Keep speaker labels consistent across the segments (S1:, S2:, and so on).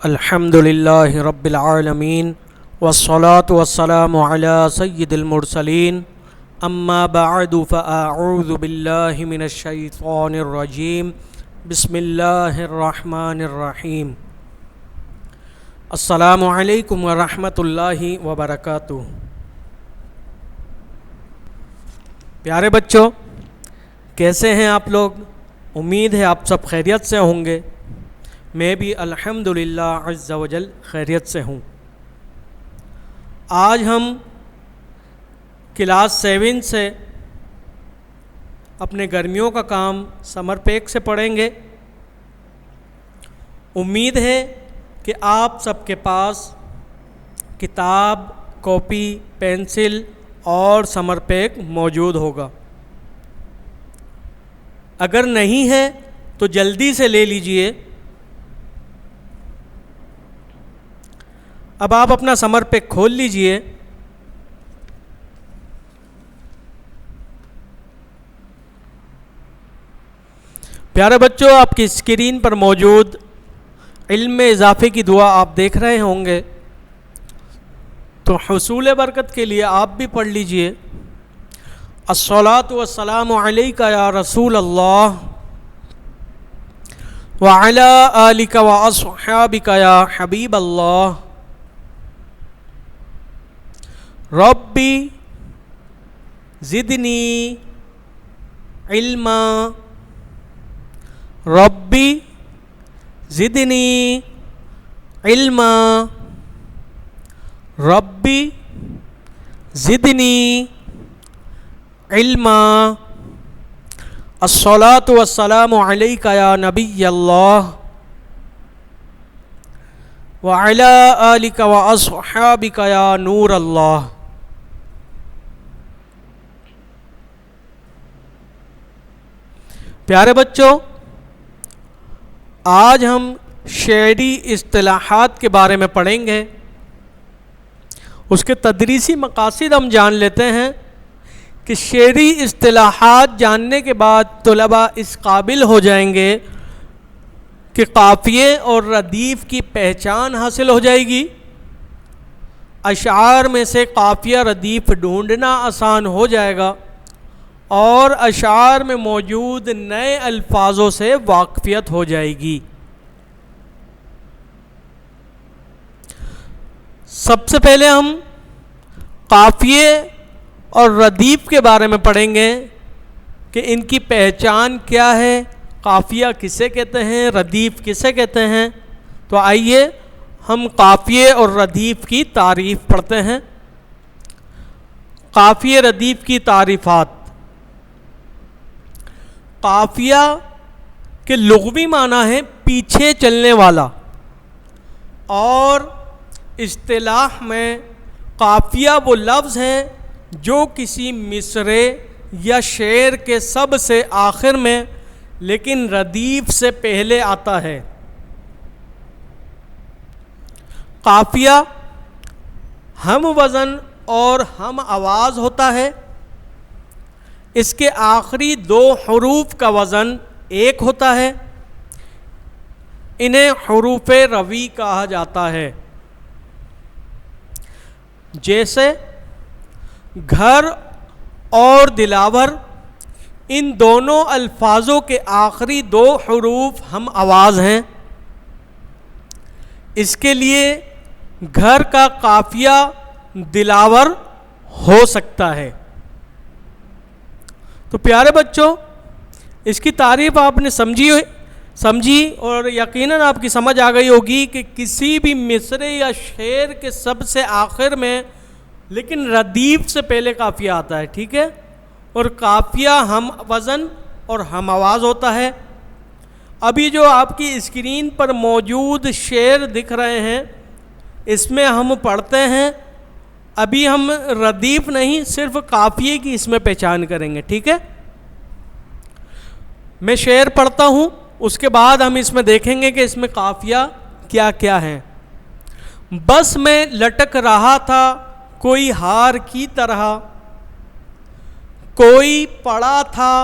S1: الحمد للہ رب العالمین والصلاة والسلام علی سید المرسلین اما بعد فاعوذ باللہ من الشیطان الرجیم بسم اللہ الرحمن الرحیم السلام علیکم ورحمۃ اللہ وبرکاتہ۔ پیارے بچوں، کیسے ہیں آپ لوگ؟ امید ہے آپ سب خیریت سے ہوں گے۔ میں بھی الحمدللہ عز وجل خیریت سے ہوں۔ آج ہم کلاس 7 سے اپنے گرمیوں کا کام سمر پیک سے پڑھیں گے۔ امید ہے کہ آپ سب کے پاس کتاب، کاپی، پینسل اور سمر پیک موجود ہوگا۔ اگر نہیں ہے تو جلدی سے لے لیجئے۔ اب آپ اپنا سمر پیک کھول لیجئے۔ پیارے بچوں، آپ کی اسکرین پر موجود علم میں اضافے کی دعا آپ دیکھ رہے ہوں گے، تو حصول برکت کے لیے آپ بھی پڑھ لیجئے۔ الصلاۃ والسلام علیک یا رسول اللہ وعلی آلک واصحابک یا حبیب اللہ۔ ربی زدنی علما، ربی زدنی علما، ربی زدنی علما۔ الصلاۃ والسلام علیک یا نبی اللہ وعلی آلک واصحابک یا نور اللہ۔ پیارے بچوں، آج ہم شعری اصطلاحات کے بارے میں پڑھیں گے۔ اس کے تدریسی مقاصد ہم جان لیتے ہیں کہ شعری اصطلاحات جاننے کے بعد طلباء اس قابل ہو جائیں گے کہ قافیے اور ردیف کی پہچان حاصل ہو جائے گی۔ اشعار میں سے قافیہ ردیف ڈھونڈنا آسان ہو جائے گا اور اشعار میں موجود نئے الفاظوں سے واقفیت ہو جائے گی۔ سب سے پہلے ہم قافیے اور ردیف کے بارے میں پڑھیں گے کہ ان کی پہچان کیا ہے، قافیہ کسے کہتے ہیں، ردیف کسے کہتے ہیں۔ تو آئیے ہم قافیے اور ردیف کی تعریف پڑھتے ہیں۔ قافیے ردیف کی تعریفات۔ قافیہ کے لغوی معنی ہے پیچھے چلنے والا، اور اصطلاح میں قافیہ وہ لفظ ہے جو کسی مصرعے یا شعر کے سب سے آخر میں لیکن ردیف سے پہلے آتا ہے۔ قافیہ ہم وزن اور ہم آواز ہوتا ہے۔ اس کے آخری 2 حروف کا وزن 1 ہوتا ہے۔ انہیں حروف روی کہا جاتا ہے۔ جیسے گھر اور دلاور، ان دونوں الفاظوں کے آخری 2 حروف ہم آواز ہیں۔ اس کے لیے گھر کا قافیہ دلاور ہو سکتا ہے۔ تو پیارے بچوں، اس کی تعریف آپ نے سمجھی اور یقیناً آپ کی سمجھ آ گئی ہوگی کہ کسی بھی مصرعے یا شعر کے سب سے آخر میں لیکن ردیف سے پہلے قافیہ آتا ہے، ٹھیک ہے؟ اور قافیہ ہم وزن اور ہم آواز ہوتا ہے۔ ابھی جو آپ کی اسکرین پر موجود شعر دکھ رہے ہیں، اس میں ہم پڑھتے ہیں، ابھی ہم ردیف نہیں صرف قافیے کی اس میں پہچان کریں گے، ٹھیک ہے؟ میں شعر پڑھتا ہوں، اس کے بعد ہم اس میں دیکھیں گے کہ اس میں قافیہ کیا کیا ہے۔ بس میں لٹک رہا تھا کوئی ہار کی طرح، کوئی پڑا تھا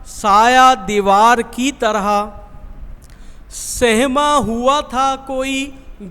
S1: سایہ دیوار کی طرح، سہما ہوا تھا کوئی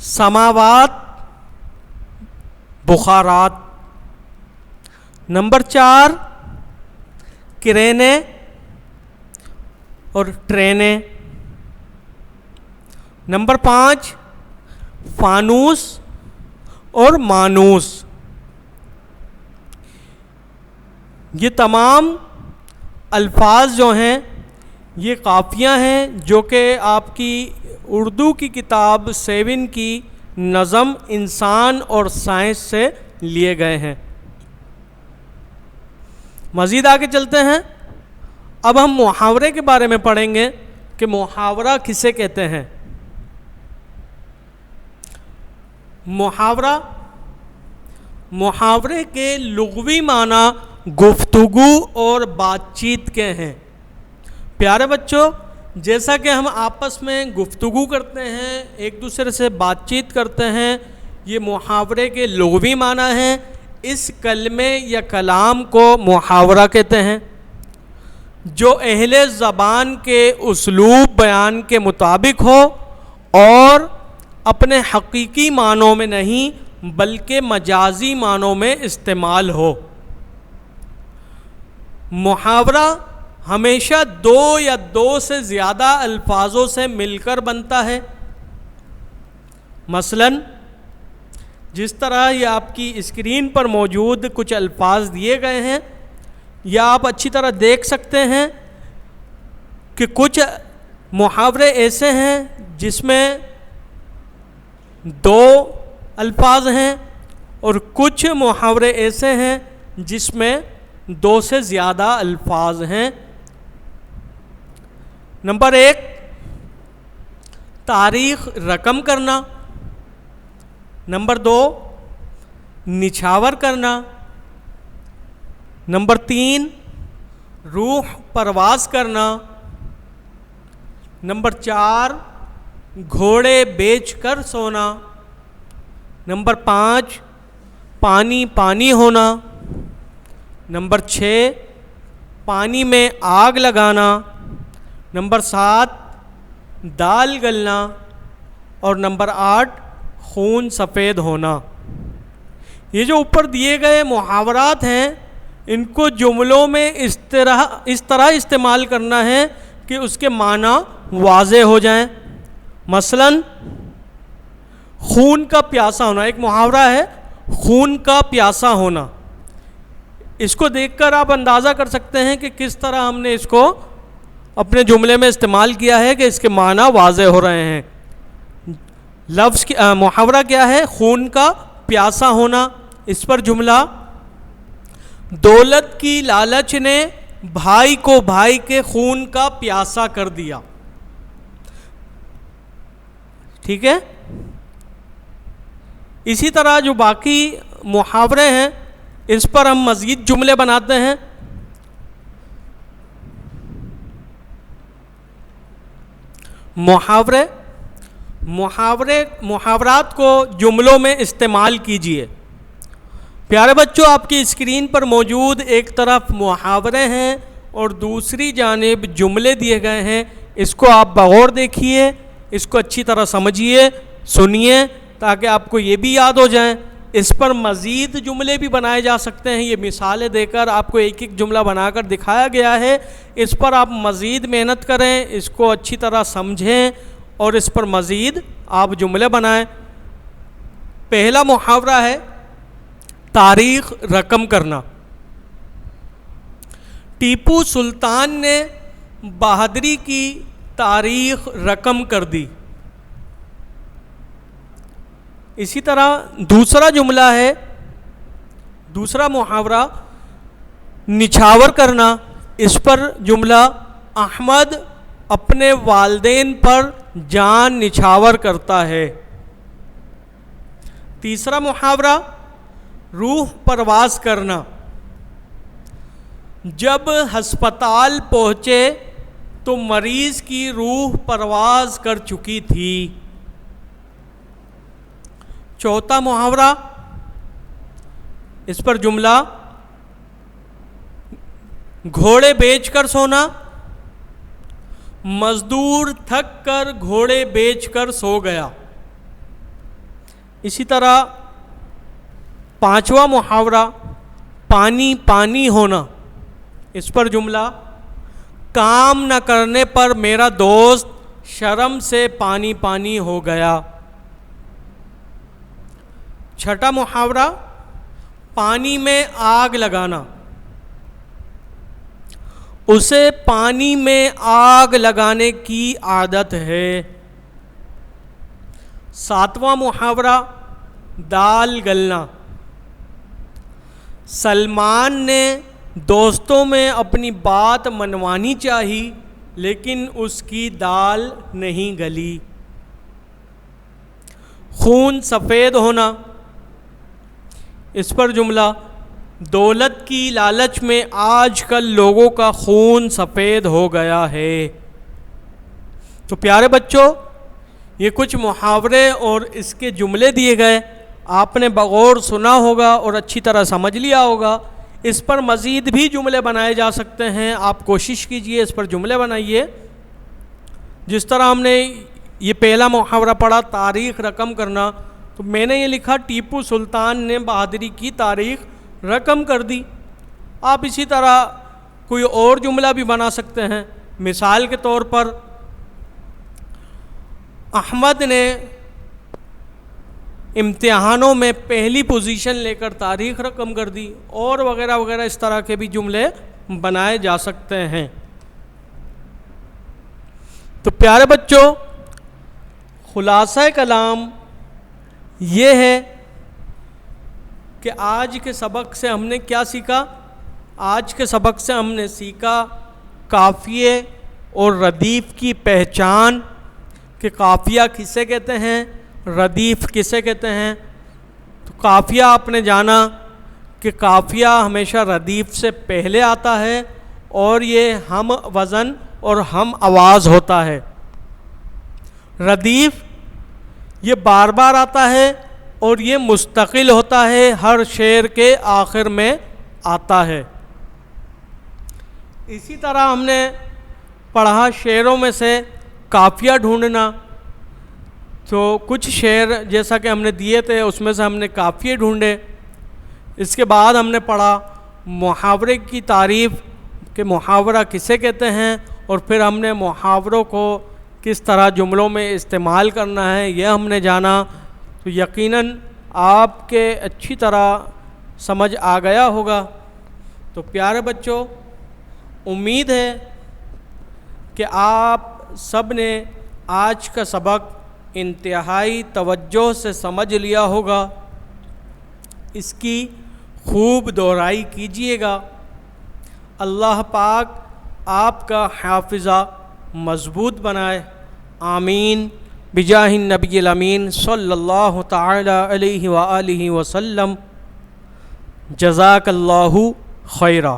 S1: سماوات بخارات. نمبر 4 کرینیں اور ٹرینیں. نمبر 5 فانوس اور مانوس. یہ تمام الفاظ جو ہیں یہ قافیہ ہیں جو کہ آپ کی اردو کی کتاب 7 کی نظم انسان اور سائنس سے لیے گئے ہیں. مزید آگے چلتے ہیں. اب ہم محاورے کے بارے میں پڑھیں گے کہ محاورہ کسے کہتے ہیں. محاورے کے لغوی معنی گفتگو اور بات چیت کے ہیں. پیارے بچوں، جیسا کہ ہم آپس میں گفتگو کرتے ہیں، ایک دوسرے سے بات چیت کرتے ہیں، یہ محاورے کے لغوی معنی ہیں. اس کلمے یا کلام کو محاورہ کہتے ہیں جو اہل زبان کے اسلوب بیان کے مطابق ہو اور اپنے حقیقی معنوں میں نہیں بلکہ مجازی معنوں میں استعمال ہو. محاورہ ہمیشہ 2 یا 2 سے زیادہ الفاظوں سے مل کر بنتا ہے. مثلاً جس طرح یہ آپ کی اسکرین پر موجود کچھ الفاظ دیے گئے ہیں، یا آپ اچھی طرح دیکھ سکتے ہیں کہ کچھ محاورے ایسے ہیں جس میں 2 الفاظ ہیں اور کچھ محاورے ایسے ہیں جس میں 2 سے زیادہ الفاظ ہیں. نمبر 1 تاریخ رقم کرنا. نمبر 2 نچھاور کرنا. نمبر 3 روح پرواز کرنا. نمبر 4 گھوڑے بیچ کر سونا. نمبر 5 پانی پانی ہونا. نمبر 6 پانی میں آگ لگانا. نمبر 7 دال گلنا. اور نمبر 8 خون سفید ہونا. یہ جو اوپر دیے گئے محاورات ہیں ان کو جملوں میں اس طرح استعمال کرنا ہے کہ اس کے معنی واضح ہو جائیں. مثلاً خون کا پیاسا ہونا ایک محاورہ ہے. خون کا پیاسا ہونا، اس کو دیکھ کر آپ اندازہ کر سکتے ہیں کہ کس طرح ہم نے اس کو اپنے جملے میں استعمال کیا ہے کہ اس کے معنی واضح ہو رہے ہیں. لفظ محاورہ کیا ہے؟ خون کا پیاسا ہونا. اس پر جملہ دولت کی لالچ نے بھائی کو بھائی کے خون کا پیاسا کر دیا. ٹھیک ہے. اسی طرح جو باقی محاورے ہیں اس پر ہم مزید جملے بناتے ہیں. محاورات کو جملوں میں استعمال کیجیے. پیارے بچوں، آپ کی اسکرین پر موجود ایک طرف محاورے ہیں اور دوسری جانب جملے دیے گئے ہیں. اس کو آپ بغور دیکھیے، اس کو اچھی طرح سمجھیے، سنیے تاکہ آپ کو یہ بھی یاد ہو جائیں. اس پر مزید جملے بھی بنائے جا سکتے ہیں. یہ مثالیں دے کر آپ کو ایک ایک جملہ بنا کر دکھایا گیا ہے. اس پر آپ مزید محنت کریں، اس کو اچھی طرح سمجھیں اور اس پر مزید آپ جملے بنائیں. پہلا محاورہ ہے تاریخ رقم کرنا. ٹیپو سلطان نے بہادری کی تاریخ رقم کر دی. اسی طرح دوسرا جملہ ہے، دوسرا محاورہ نچھاور کرنا. اس پر جملہ احمد اپنے والدین پر جان نچھاور کرتا ہے. تیسرا محاورہ روح پرواز کرنا. جب ہسپتال پہنچے تو مریض کی روح پرواز کر چکی تھی. چوتھا محاورہ، اس پر جملہ گھوڑے بیچ کر سونا. مزدور تھک کر گھوڑے بیچ کر سو گیا. اسی طرح پانچواں محاورہ پانی پانی ہونا، اس پر جملہ کام نہ کرنے پر میرا دوست شرم سے پانی پانی ہو گیا۔ چھٹا محاورہ پانی میں آگ لگانا، اسے پانی میں آگ لگانے کی عادت ہے۔ ساتواں محاورہ دال گلنا، سلمان نے دوستوں میں اپنی بات منوانی چاہی لیکن اس کی دال نہیں گلی۔ خون سفید ہونا، اس پر جملہ دولت کی لالچ میں آج کل لوگوں کا خون سفید ہو گیا ہے۔ تو پیارے بچوں، یہ کچھ محاورے اور اس کے جملے دیے گئے، آپ نے بغور سنا ہوگا اور اچھی طرح سمجھ لیا ہوگا۔ اس پر مزید بھی جملے بنائے جا سکتے ہیں، آپ کوشش کیجئے اس پر جملے بنائیے۔ جس طرح ہم نے یہ پہلا محاورہ پڑھا تاریخ رقم کرنا، تو میں نے یہ لکھا ٹیپو سلطان نے بہادری کی تاریخ رقم کر دی۔ آپ اسی طرح کوئی اور جملہ بھی بنا سکتے ہیں۔ مثال کے طور پر احمد نے امتحانوں میں پہلی پوزیشن لے کر تاریخ رقم کر دی، اور وغیرہ وغیرہ اس طرح کے بھی جملے بنائے جا سکتے ہیں۔ تو پیارے بچوں، خلاصہ کلام یہ ہے کہ آج کے سبق سے ہم نے کیا سیکھا؟ آج کے سبق سے ہم نے سیکھا قافیے اور ردیف کی پہچان، کہ قافیہ کسے کہتے ہیں، ردیف کسے کہتے ہیں۔ تو قافیہ آپ نے جانا کہ قافیہ ہمیشہ ردیف سے پہلے آتا ہے اور یہ ہم وزن اور ہم آواز ہوتا ہے۔ ردیف یہ بار بار آتا ہے اور یہ مستقل ہوتا ہے، ہر شعر کے آخر میں آتا ہے۔ اسی طرح ہم نے پڑھا شعروں میں سے قافیہ ڈھونڈنا، تو کچھ شعر جیسا کہ ہم نے دیے تھے اس میں سے ہم نے قافیے ڈھونڈے۔ اس کے بعد ہم نے پڑھا محاورے کی تعریف کہ محاورہ کسے کہتے ہیں، اور پھر ہم نے محاوروں کو کس طرح جملوں میں استعمال کرنا ہے یہ ہم نے جانا۔ تو یقیناً آپ کے اچھی طرح سمجھ آ گیا ہوگا۔ تو پیارے بچوں، امید ہے کہ آپ سب نے آج کا سبق انتہائی توجہ سے سمجھ لیا ہوگا۔ اس کی خوب دہرائی کیجیے گا۔ اللہ پاک آپ کا حافظہ مضبوط بنائے، آمین بجاہ النبی الامین صلی اللہ تعالی علیہ وآلہ وسلم۔ جزاک اللہ خیرہ۔